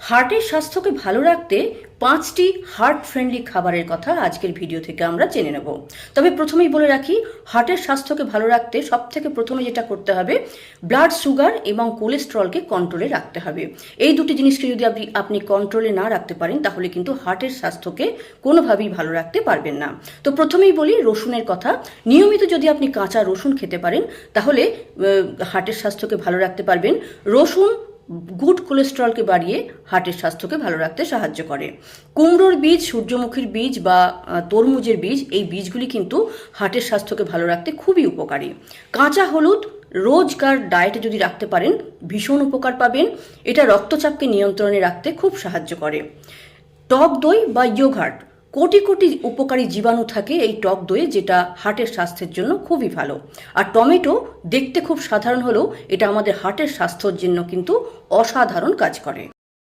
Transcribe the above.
হার্টের স্বাস্থ্যকে ভালো রাখতে 5টি হার্ট ফ্রেন্ডলি খাবারের কথা আজকের ভিডিও থেকে আমরা জেনে নেব। তবে প্রথমেই বলে রাখি, হার্টের স্বাস্থ্যকে ভালো রাখতে সবথেকে প্রথমে যেটা করতে হবে, ব্লাড সুগার এবং কোলেস্টেরলকে কন্ট্রোলে রাখতে হবে। এই দুটি জিনিসকে যদি আপনি কন্ট্রোলে না রাখতে পারেন, তাহলে কিন্তু হার্টের স্বাস্থ্যকে কোনোভাবেই ভালো রাখতে পারবেন না। তো প্রথমেই বলি রসুনের কথা। নিয়মিত যদি আপনি কাঁচা রসুন খেতে পারেন, তাহলে হার্টের স্বাস্থ্যকে ভালো রাখতে পারবেন। রসুন গুড কোলেস্টেরলকে বাড়িয়ে হার্টের স্বাস্থ্যকে ভালো রাখতে সাহায্য করে। কুমড়োর বীজ, সূর্যমুখীর বীজ বা তরমুজের বীজ, এই বীজগুলি কিন্তু হার্টের স্বাস্থ্যকে ভালো রাখতে খুবই উপকারী। কাঁচা হলুদ রোজকার ডায়েটে যদি রাখতে পারেন, ভীষণ উপকার পাবেন। এটা রক্তচাপকে নিয়ন্ত্রণে রাখতে খুব সাহায্য করে। টক দই বা ইয়োগার্ট, কোটি কোটি উপকারী জীবাণু থাকে এই টক দইয়ে, যেটা হার্টের স্বাস্থ্যের জন্য খুবই ভালো। আর টমেটো দেখতে খুব সাধারণ হলেও এটা আমাদের হার্টের স্বাস্থ্যের জন্য কিন্তু অসাধারণ কাজ করে।